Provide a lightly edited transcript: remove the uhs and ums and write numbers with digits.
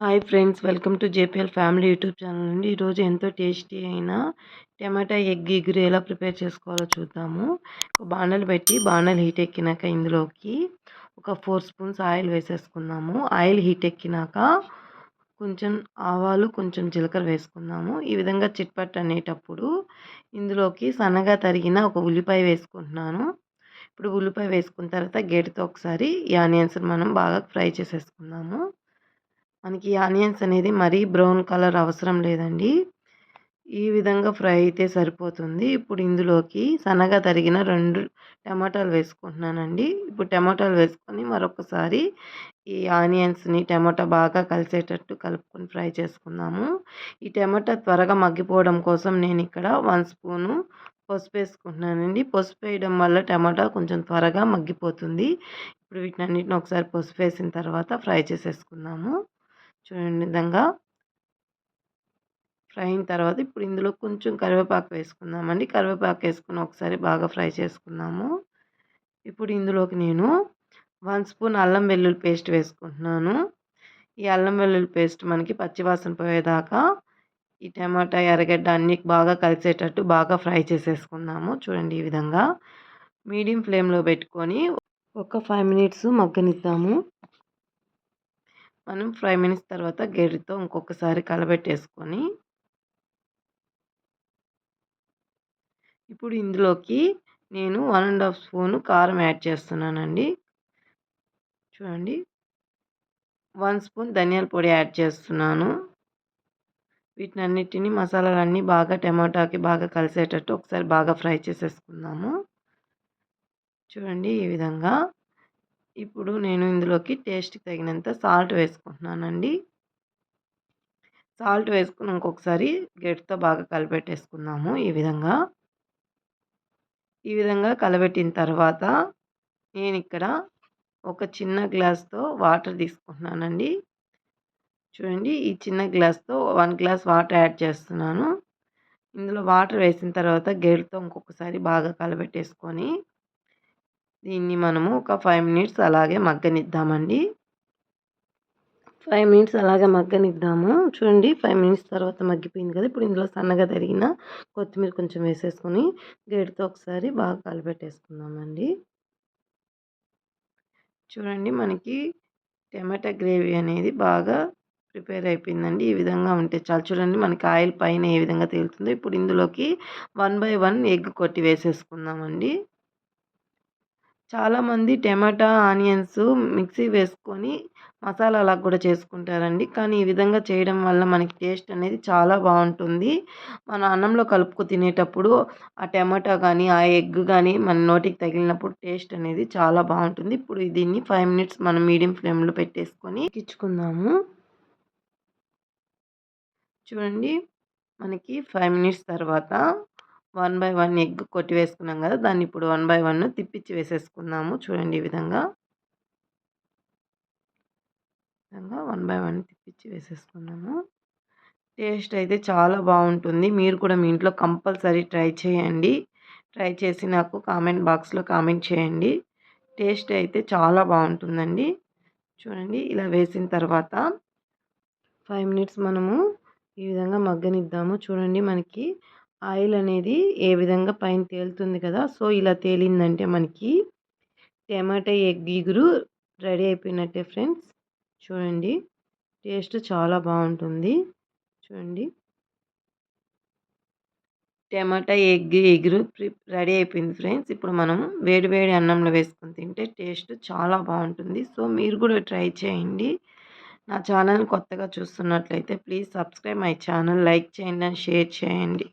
Hi friends, welcome to JPL family YouTube channel అండి. ఈరోజు ఎంతో టేస్టీ అయిన టమాటా ఎగ్ ఇగురు ఎలా ప్రిపేర్ చేసుకోవాలో చూద్దాము. ఒక బాణలు పెట్టి బాణలు హీట్ ఎక్కినాక ఇందులోకి ఒక 4 స్పూన్స్ ఆయిల్ వేసేసుకుందాము. ఆయిల్ హీట్ ఎక్కినాక కొంచెం ఆవాలు, కొంచెం జీలకర్ర వేసుకుందాము. ఈ విధంగా చిట్పట్ అనేటప్పుడు ఇందులోకి సన్నగా తరిగిన ఒక ఉల్లిపాయ వేసుకుంటున్నాను. ఇప్పుడు ఉల్లిపాయ వేసుకున్న తర్వాత గేటుతో ఒకసారి ఈ ఆనియన్స్ మనం బాగా ఫ్రై చేసేసుకుందాము. మనకి ఆనియన్స్ అనేది మరీ బ్రౌన్ కలర్ అవసరం లేదండి. ఈ విధంగా ఫ్రై అయితే సరిపోతుంది. ఇప్పుడు ఇందులోకి సన్నగా తరిగిన 2 టమాటాలు వేసుకుంటున్నానండి. ఇప్పుడు టమాటాలు వేసుకొని మరొకసారి ఈ ఆనియన్స్‌ని టమాటా బాగా కలిసేటట్టు కలుపుకొని ఫ్రై చేసుకుందాము. ఈ టమాటా త్వరగా మగ్గిపోవడం కోసం నేనిక్కడ 1 స్పూను పసుపు వేసుకుంటున్నానండి. పసుపు వేయడం వల్ల టమాటా కొంచెం త్వరగా మగ్గిపోతుంది. ఇప్పుడు వీటన్నిటిని ఒకసారి పసుపు వేసిన తర్వాత ఫ్రై చేసేసుకుందాము. చూడండి విధంగా ఫ్రై అయిన తర్వాత ఇప్పుడు ఇందులో కొంచెం కరివేపాకు వేసుకుందామండి. కరివేపాకు వేసుకొని ఒకసారి బాగా ఫ్రై చేసుకుందాము. ఇప్పుడు ఇందులోకి నేను 1 స్పూన్ అల్లం వెల్లుల్లి పేస్ట్ వేసుకుంటున్నాను. ఈ అల్లం వెల్లుల్లి పేస్ట్ మనకి పచ్చివాసన పోయేదాకా ఈ టమాటా, ఎర్రగడ్డ అన్నీ బాగా కలిసేటట్టు బాగా ఫ్రై చేసేసుకుందాము. చూడండి ఈ విధంగా మీడియం ఫ్లేమ్‌లో పెట్టుకొని ఒక 5 మినిట్స్ మగ్గనిద్దాము. మనం 5 మినిట్స్ తర్వాత గరిటెతో ఇంకొకసారి కలబెట్టేసుకొని ఇప్పుడు ఇందులోకి నేను 1 ½ స్పూను కారం యాడ్ చేస్తున్నానండి. చూడండి 1 స్పూన్ ధనియాల పొడి యాడ్ చేస్తున్నాను. వీటన్నిటిని మసాలాలన్నీ బాగా టమాటాకి బాగా కలిసేటట్టు ఒకసారి బాగా ఫ్రై చేసేసుకుందాము. చూడండి ఈ విధంగా. ఇప్పుడు నేను ఇందులోకి టేస్ట్‌కి తగినంత సాల్ట్ వేసుకుంటున్నానండి. సాల్ట్ వేసుకొని ఇంకొకసారి గరిటెతో బాగా కలిపెట్టేసుకుందాము ఈ విధంగా. ఈ విధంగా కలబెట్టిన తర్వాత నేనిక్కడ ఒక చిన్న గ్లాస్‌తో వాటర్ తీసుకుంటున్నానండి. చూడండి ఈ చిన్న గ్లాస్‌తో 1 గ్లాస్ వాటర్ యాడ్ చేస్తున్నాను. ఇందులో వాటర్ వేసిన తర్వాత గరిటెతో ఇంకొకసారి బాగా కలబెట్టేసుకొని దీన్ని మనము ఒక 5 మినిట్స్ అలాగే మగ్గనిద్దామండి. 5 మినిట్స్ అలాగే మగ్గనిద్దాము. చూడండి 5 మినిట్స్ తర్వాత మగ్గిపోయింది కదా! ఇప్పుడు ఇందులో సన్నగా తరిగిన కొత్తిమీర కొంచెం వేసేసుకొని గరిటెతో ఒకసారి బాగా కలిపెట్టేసుకుందామండి. చూడండి మనకి టమాటా గ్రేవీ అనేది బాగా ప్రిపేర్ అయిపోయిందండి. ఈ విధంగా ఉంటే చాలు. చూడండి మనకి ఆయిల్ పైన ఏ విధంగా తేలుతుందో. ఇప్పుడు ఇందులోకి 1 బై 1 ఎగ్ కొట్టి వేసేసుకుందామండి. చాలామంది టమాటా, ఆనియన్స్ మిక్సీ వేసుకొని మసాలాలాగా కూడా చేసుకుంటారండి. కానీ ఈ విధంగా చేయడం వల్ల మనకి టేస్ట్ అనేది చాలా బావుంటుంది. మన అన్నంలో కలుపుకు తినేటప్పుడు ఆ టమాటా గానీ, ఆ ఎగ్ గానీ మన నోటికి తగిలినప్పుడు టేస్ట్ అనేది చాలా బావుంటుంది. ఇప్పుడు దీన్ని 5 మినిట్స్ మనం మీడియం ఫ్లేమ్‌లో పెట్టేసుకొని ఉడికించుకుందాము. చూడండి మనకి 5 మినిట్స్ తర్వాత 1 బై 1 ఎగ్ కొట్టి వేసుకున్నాం కదా! దాన్ని ఇప్పుడు 1 బై 1 తిప్పిచ్చి వేసేసుకుందాము. చూడండి ఈ విధంగా. 1 బై 1 తిప్పిచ్చి వేసేసుకున్నాము. టేస్ట్ అయితే చాలా బావుంటుంది. మీరు కూడా మీ ఇంట్లో కంపల్సరీ ట్రై చేయండి. ట్రై చేసి నాకు కామెంట్ బాక్స్‌లో కామెంట్ చేయండి. టేస్ట్ అయితే చాలా బావుంటుందండి. చూడండి ఇలా వేసిన తర్వాత 5 మినిట్స్ మనము ఈ విధంగా మగ్గనిద్దాము. చూడండి మనకి ఆయిల్ అనేది ఏ విధంగా పైన తేలుతుంది కదా! సో, ఇలా తేలిందంటే మనకి టమాటా ఎగ్ ఇగురు రెడీ అయిపోయినట్టే ఫ్రెండ్స్. చూడండి టేస్ట్ చాలా బావుంటుంది. చూడండి టమాటా ఎగ్ ఇగురు రెడీ అయిపోయింది ఫ్రెండ్స్. ఇప్పుడు మనం వేడి వేడి అన్నంలో వేసుకొని తింటే టేస్ట్ చాలా బావుంటుంది. సో, మీరు కూడా ట్రై చేయండి. నా ఛానల్ కొత్తగా చూస్తున్నట్లయితే please subscribe my channel. Like చేయండి అండ్ షేర్ చేయండి.